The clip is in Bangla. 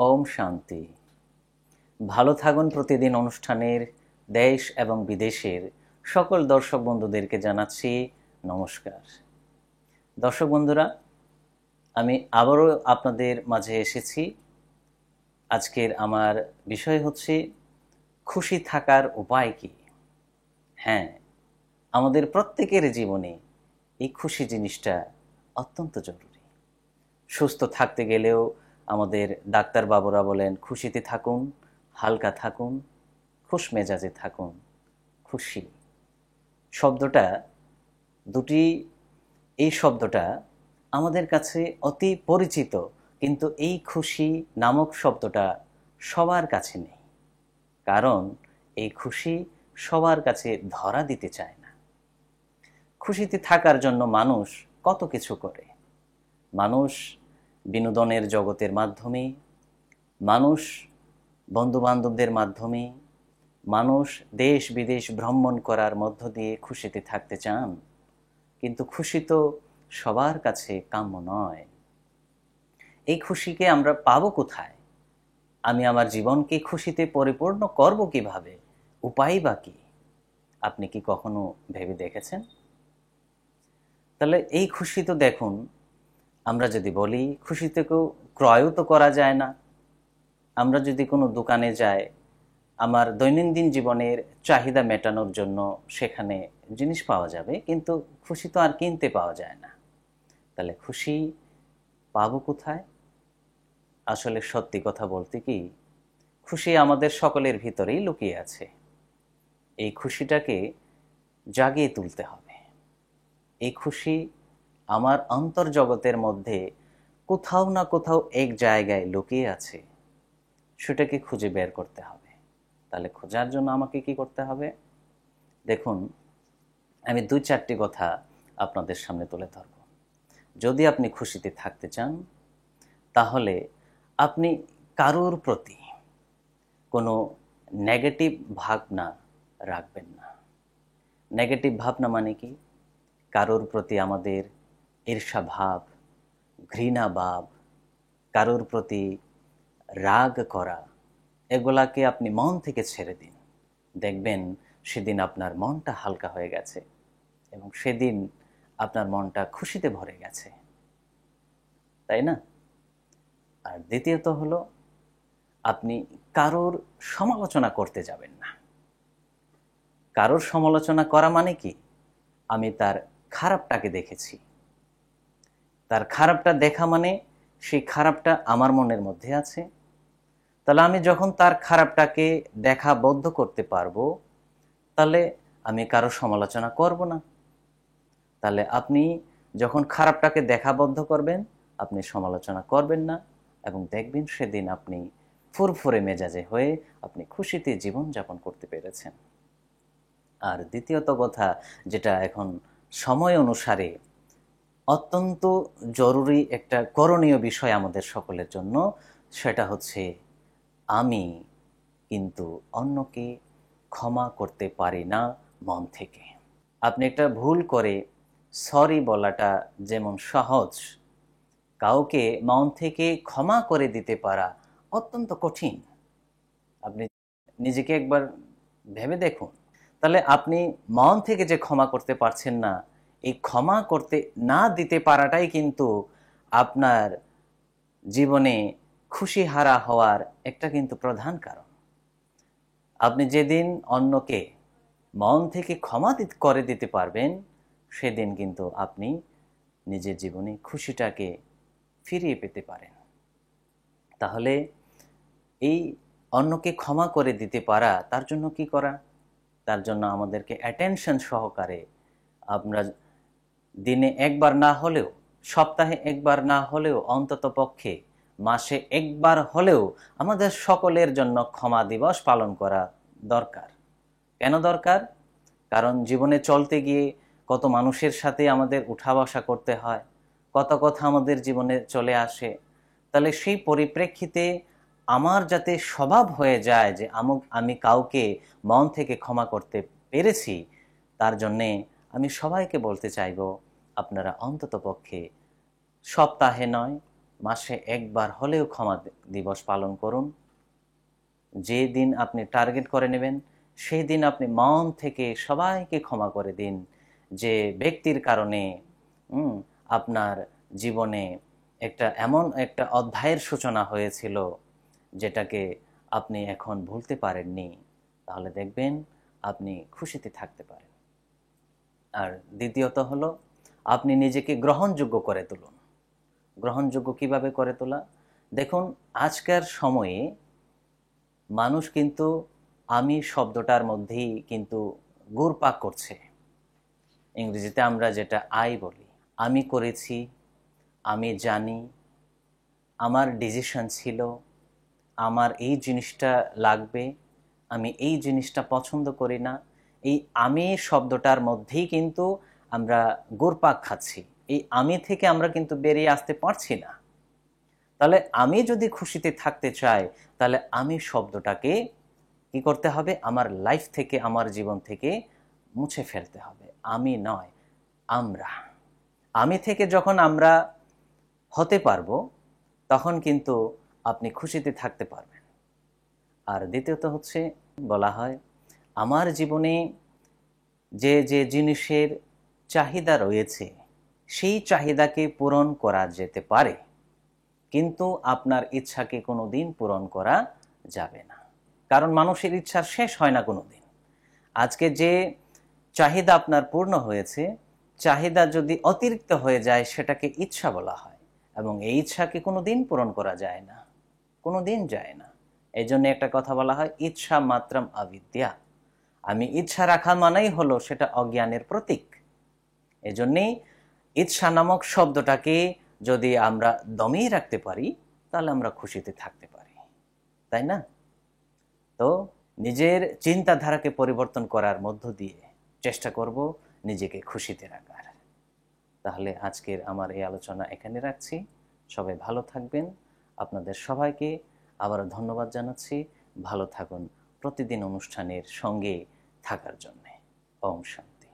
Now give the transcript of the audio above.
ওম শান্তি। ভালো থাকুন। প্রতিদিন অনুষ্ঠানের দেশ এবং বিদেশের সকল দর্শক বন্ধুদেরকে জানাচ্ছি নমস্কার। দর্শক বন্ধুরা, আমি আবারও আপনাদের মাঝে এসেছি। আজকের আমার বিষয় হচ্ছে খুশি থাকার উপায় কি। হ্যাঁ, আমাদের প্রত্যেকের জীবনে এই খুশি জিনিসটা অত্যন্ত জরুরি। সুস্থ থাকতে গেলেও আমাদের ডাক্তার বাবুরা বলেন খুশিতে থাকুন, হালকা থাকুন, খুশ মেজাজে থাকুন। খুশি শব্দটা দুটি, এই শব্দটা আমাদের কাছে অতি পরিচিত, কিন্তু এই খুশি নামক শব্দটা সবার কাছে নেই। কারণ এই খুশি সবার কাছে ধরা দিতে চায় না। খুশিতে থাকার জন্য মানুষ কত কিছু করে। মানুষ বিনোদনের জগতের মাধ্যমে, মানুষ বন্ধুবান্ধবদের মাধ্যমে, মানুষ দেশ বিদেশ ভ্রমণ করার মধ্য দিয়ে খুশিতে থাকতে চান। কিন্তু খুশি তো সবার কাছে কাম্য নয়। এই খুশিকে আমরা পাবো কোথায়? আমি আমার জীবনকে খুশিতে পরিপূর্ণ করব কিভাবে? উপায় বা কি? আপনি কি কখনো ভেবে দেখেছেন? তাহলে এই খুশি তো দেখুন, আমরা যদি বলি খুশিতে কেউ ক্রয়ও তো করা যায় না। আমরা যদি কোনো দোকানে যাই, আমার দৈনন্দিন জীবনের চাহিদা মেটানোর জন্য সেখানে জিনিস পাওয়া যাবে, কিন্তু খুশি তো আর কিনতে পাওয়া যায় না। তাহলে খুশি পাবো কোথায়? আসলে সত্যি কথা বলতে কি, খুশি আমাদের সকলের ভিতরেই লুকিয়ে আছে। এই খুশিটাকে জাগিয়ে তুলতে হবে। এই খুশি আমার অন্তর্জগতের মধ্যে কোথাও না কোথাও এক জায়গায় লুকিয়ে আছে, সেটাকে খুঁজে বের করতে হবে। তাহলে খোঁজার জন্য আমাকে কি করতে হবে? দেখুন, আমি 2-4টি কথা আপনাদের সামনে তুলে ধরব। যদি আপনি খুশিতে থাকতে চান, তাহলে আপনি কারোর প্রতি কোনো নেগেটিভ ভাবনা রাখবেন না। নেগেটিভ ভাবনা মানে কি? কারোর প্রতি আমাদের ঈর্ষা ভাব, ঘৃণা ভাব, কারোর প্রতি রাগ করা, এগুলাকে আপনি মন থেকে ছেড়ে দিন। দেখবেন সেদিন আপনার মনটা হালকা হয়ে গেছে এবং সেদিন আপনার মনটা খুশিতে ভরে গেছে, তাই না? আর দ্বিতীয়ত হলো, আপনি কারোর সমালোচনা করতে যাবেন না। কারোর সমালোচনা করা মানে কি? আমি তার খারাপটাকে দেখেছি, তার খারাপটা দেখা মানে সেই খারাপটা আমার মনের মধ্যে আছে। তাহলে আমি যখন তার খারাপটাকে দেখা বদ্ধ করতে পারবো, তাহলে আমি কারো সমালোচনা করব না। তাহলে আপনি যখন খারাপটাকে দেখা বদ্ধ করবেন, আপনি সমালোচনা করবেন না, এবং দেখবেন সেদিন আপনি ফুরফুরে মেজাজে হয়ে আপনি খুশিতে জীবনযাপন করতে পেরেছেন। আর দ্বিতীয়ত কথা, যেটা এখন সময় অনুসারে অত্যন্ত জরুরি একটা করণীয় বিষয় আমাদের সকলের জন্য, সেটা হচ্ছে আমি কিন্তু অন্যকে ক্ষমা করতে পারি না মন থেকে। আপনি একটা ভুল করে সরি বলাটা যেমন সহজ, কাউকে মন থেকে ক্ষমা করে দিতে পারা অত্যন্ত কঠিন। আপনি নিজেকে একবার ভেবে দেখুন। তাহলে আপনি মন থেকে যে ক্ষমা করতে পারছেন না, এই ক্ষমা করতে না দিতে পারাটাই কিন্তু আপনার জীবনে খুশি হারা হওয়ার একটা কিন্তু প্রধান কারণ। আপনি যেদিন অন্যকে মন থেকে ক্ষমা করে দিতে পারবেন, সেদিন কিন্তু আপনি নিজের জীবনে খুশিটাকে ফিরিয়ে পেতে পারেন। তাহলে এই অন্যকে ক্ষমা করে দিতে পারা, তার জন্য কি করা? তার জন্য আমাদেরকে অ্যাটেনশন সহকারে আমরা দিনে একবার না হলেও, সপ্তাহে একবার না হলেও, অন্তত পক্ষে মাসে একবার হলেও আমাদের সকলের জন্য ক্ষমা দিবস পালন করা দরকার। কেন দরকার? কারণ জীবনে চলতে গিয়ে কত মানুষের সাথে আমাদের উঠা বসা করতে হয়, কত কথা আমাদের জীবনে চলে আসে। তাহলে সেই পরিপ্রেক্ষিতে আমার যাতে স্বভাব হয়ে যায় যে আমি কাউকে মন থেকে ক্ষমা করতে পেরেছি, তার জন্যে আমি সবাইকে বলতে চাইব, আপনারা অন্তত পক্ষে সপ্তাহে নয়, মাসে একবার হলেও ক্ষমা দিবস পালন করুন। যে দিন আপনি টার্গেট করে নেবেন সেই দিন আপনি মন থেকে সবাইকে ক্ষমা করে দিন। যে ব্যক্তির কারণে আপনার জীবনে এমন একটা অধ্যায়ের সূচনা হয়েছিল যেটাকে আপনি এখন ভুলতে পারেননি, তাহলে দেখবেন আপনি খুশিতে থাকতে পারেন। আর দ্বিতীয়ত হলো, আপনি নিজেকে গ্রহণযোগ্য করে তুলুন। গ্রহণযোগ্য কিভাবে করে তোলা? দেখুন, আজকের সময়ে মানুষ কিন্তু আমি শব্দটার মধ্যেই কিন্তু ঘুরপাক করছে। ইংরেজিতে আমরা যেটা আই বলি, আমি করেছি, আমি জানি, আমার ডিসিশন ছিল, আমার এই জিনিসটা লাগবে, আমি এই জিনিসটা পছন্দ করি না। এই আমি শব্দটার মধ্যেই কিন্তু আমরা ঘুরপাক খাচ্ছি। এই আমি থেকে আমরা কিন্তু বেরিয়ে আসতে পারছি না। তাহলে আমি যদি খুশিতে থাকতে চাই, তাহলে আমি শব্দটাকে কি করতে হবে? আমার লাইফ থেকে, আমার জীবন থেকে মুছে ফেলতে হবে। আমি নয়, আমরা। আমি থেকে যখন আমরা হতে পারবো, তখন কিন্তু আপনি খুশিতে থাকতে পারবেন। আর দ্বিতীয়ত হচ্ছে, বলা হয় আমার জীবনে যে যে জিনিসের চাহিদা রয়েছে সেই চাহিদাকে পূরণ করা যেতে পারে, কিন্তু আপনার ইচ্ছাকে কোনো দিন পূরণ করা যাবে না। কারণ মানুষের ইচ্ছার শেষ হয় না কোনো দিন। আজকে যে চাহিদা আপনার পূর্ণ হয়েছে, চাহিদা যদি অতিরিক্ত হয়ে যায় সেটাকে ইচ্ছা বলা হয়, এবং এই ইচ্ছাকে কোনো দিন পূরণ করা যায় না, কোনো দিন যায় না। এই জন্য একটা কথা বলা হয়, ইচ্ছা মাত্রম অবিদ্যা। আমি ইচ্ছা রাখা মানেই হলো সেটা অজ্ঞানের প্রতীক। এজন্যই ইচ্ছা নামক শব্দটাকে যদি আমরা দমিয়ে রাখতে পারি, তাহলে আমরা খুশিতে থাকতে পারি, তাই না? তো নিজের চিন্তাধারাকে পরিবর্তন করার মধ্য দিয়ে চেষ্টা করব নিজেকে খুশিতে রাখার। তাহলে আজকের আমার এই আলোচনা এখানে রাখছি। সবাই ভালো থাকবেন। আপনাদের সবাইকে আবারও ধন্যবাদ জানাচ্ছি। ভালো থাকুন প্রতিদিন অনুষ্ঠানের সঙ্গে থাকার জন্য। ওম শান্তি।